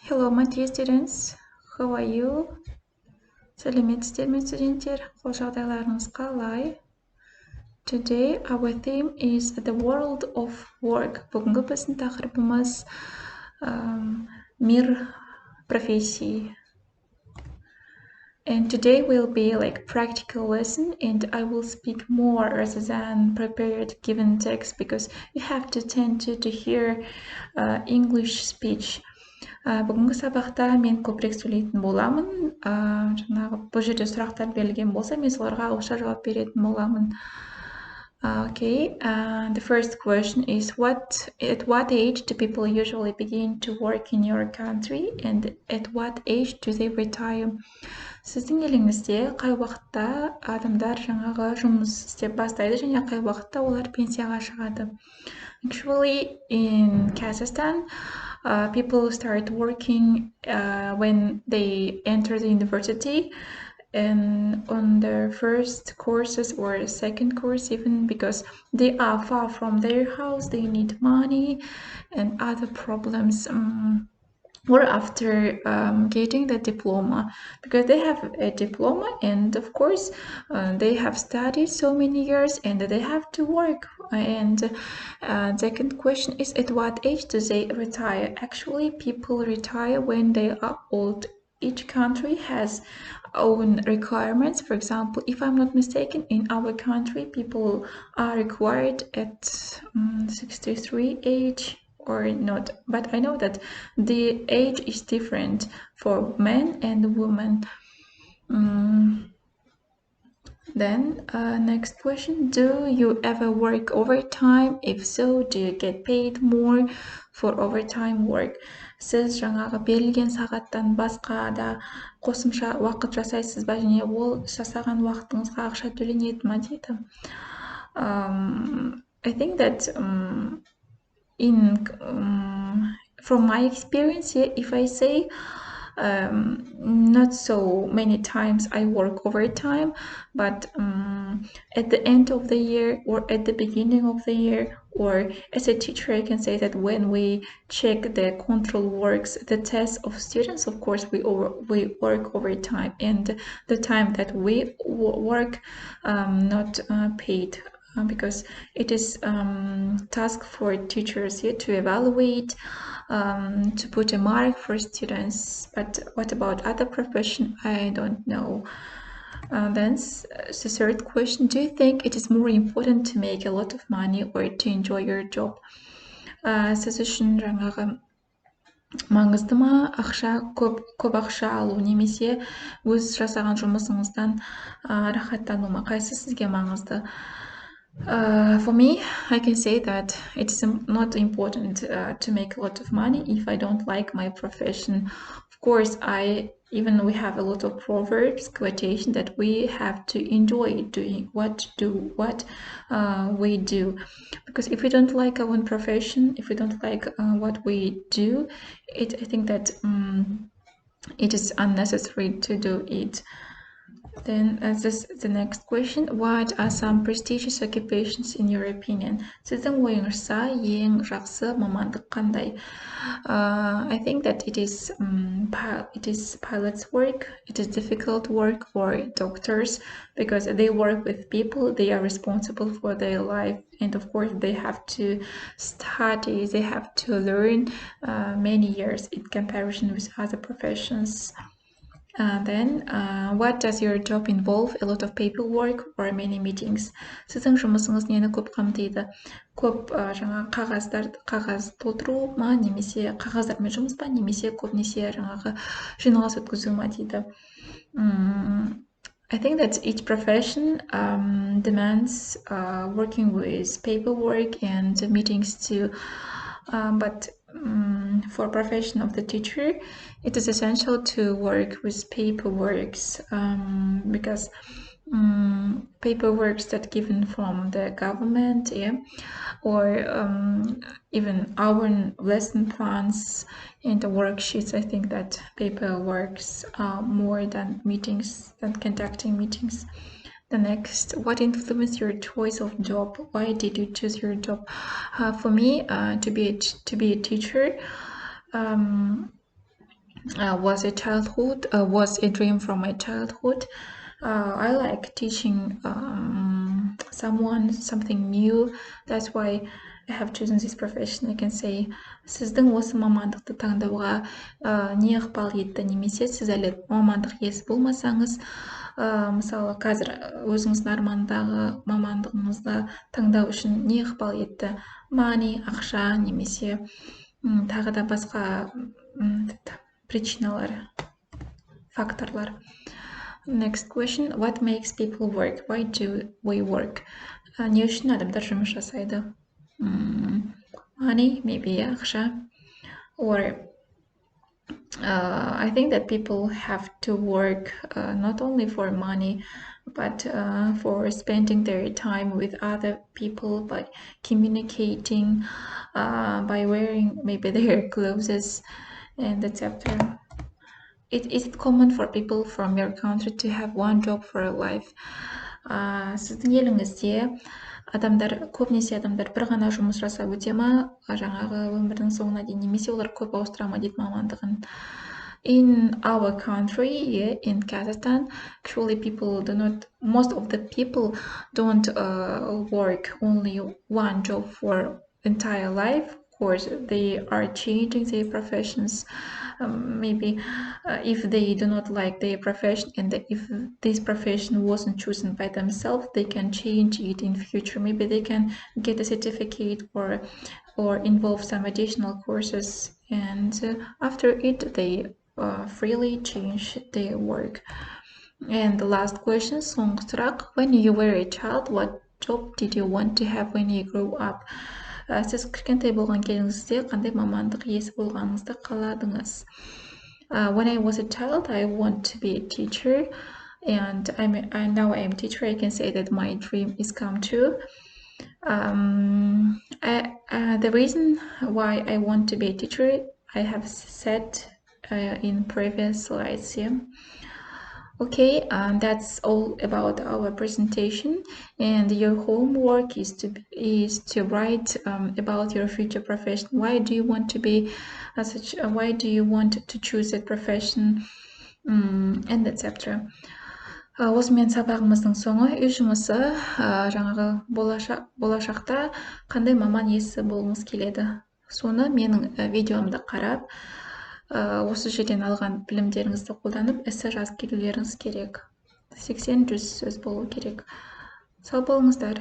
Hello, my dear students. How are you? Сәлеметсіздер ме, студенттер? Қол жағдайларыңыз қалай? Today our theme is the world of work. Бүгінгі біздің тақырыбымыз мир профессий. And today will be like practical lesson, and I will speak more rather than prepared given text because you have to tend to hear English speech. Бүгінгі сабақта мен көбірек сөйлейтін боламын. Жаңағы бұл жерде сұрақтар берілген болса, мен соларға ауызша жауап беретін боламын. Okay, the first question is at what age do people usually begin to work in your country, and at what age do they retire? Сіздің еліңізде қай уақытта адамдар жаңағы жұмыс істеп бастайды және қай уақытта олар пенсияға шығады? Actually, in Kazakhstan, people start working when they enter the university and on their first courses or second course even, because they are far from their house, they need money and other problems. Or after getting the diploma, because they have a diploma and of course they have studied so many years and they have to work. And second question is, at what age do they retire? Actually, people retire when they are old. Each country has own requirements. For example, if I'm not mistaken, in our country people are required at 63 age or not, but I know that the age is different for men and women. Then next question, do you ever work overtime? If so, do you get paid more for overtime work? Сіз жаңағы берілген сағаттан басқа да қосымша уақыт жасайсыз ба, және ол жасаған уақытыңызға ақша төленеді ма дейді. I think that from my experience, if I say not so many times I work overtime, but at the end of the year or at the beginning of the year, or as a teacher, I can say that when we check the control works, the test of students, of course we work overtime, and the time that we work not paid. Because it is task for teachers here to evaluate, to put a mark for students. But what about other profession? I don't know. Then the third question, do you think it is more important to make a lot of money or to enjoy your job? Сіз үшін жаңағы маңызды ма ақша, көп ақша алу, немесе өз жасаған жұмысыңыздан рахаттану ма? Қайсы сізге маңызды? For me, I can say that it's not important to make a lot of money if I don't like my profession. Of course, we have a lot of proverbs, quotation that we have to enjoy doing what we do. Because if we don't like our own profession, if we don't like what we do, I think that it is unnecessary to do it. Then the next question, what are some prestigious occupations in your opinion? Сіздің ойыңызша ең жақсы мамандық қандай? I think that it is pilot's work, it is difficult work for doctors, because they work with people, they are responsible for their life, and of course they have to study, they have to learn many years in comparison with other professions. Then, what does your job involve? A lot of paperwork or many meetings? Сіздің жұмысыңыз нені көп қамтиды? Көп жаңағы қағаз толтыру ма, немесе қағаздармен жұмыс па, немесе көбінесе жаңағы жиналыс өткізу ма дейді. I think that each profession demands working with paperwork and meetings too, but for profession of the teacher, it is essential to work with paperworks, because paperworks that given from the government, or even our lesson plans and the worksheets. I think that paperworks are more than conducting meetings. The next, what influenced your choice of job? Why did you choose your job? For me, to be a teacher, was a dream from my childhood. I like teaching someone something new. That's why I have chosen this profession. I can say сіздің осы мамандықты таңдауға не ықпал етті, немесе сіз әлі мамандық иесі болмасаңыз, мысалы қазір өзіңіздің армандағы мамандығыңызды таңдау үшін не ықпал етті? Money, ақша, немесе тағы да басқа причиналар, факторлар. Next question. What makes people work? Why do we work? Не үшін адамдар жұмыс жасайды? Money, maybe ақша. Or I think that people have to work not only for money, but for spending their time with other people, by communicating, by wearing maybe their clothes, and etc. Is it common for people from your country to have one job for a life? Сіздің еліңізде көбінесе адамдар бір ғана жұмыс жасап өте ма, жаңағы өмірдің соңына дейін, немесе олар көп ауыстыра ма дейді мамандығын. In our country, in Kazakhstan, actually most of the people don't work only one job for entire life. Of course, they are changing their professions. Maybe if they do not like their profession, and if this profession wasn't chosen by themselves, they can change it in future. Maybe they can get a certificate or involve some additional courses, and after it they freely change their work. And the last question, соңғы сұрақ, when you were a child, what job did you want to have when you grew up? Сіз кішкентай болған кезіңізде қандай мамандық иесі болғаныңызды қаладыңыз? When I was a child, I want to be a teacher, and now I am a teacher. I can say that my dream is come true. The reason why I want to be a teacher, I have said in previous slides here. Okay, that's all about our presentation, and your homework is to write about your future profession. Why do you want to be such? Why do you want to choose that profession, and etc. Осымен сабағымыздың соңы, үй жұмысы, жаңағы болашақта қандай маман иесі болғыңыз келеді? Соны менің видеомды қарап, осы жерден алған білімдеріңізді қолданып, эссе жазып келулеріңіз керек. 80-100 сөз болу керек. Сау болыңыздар.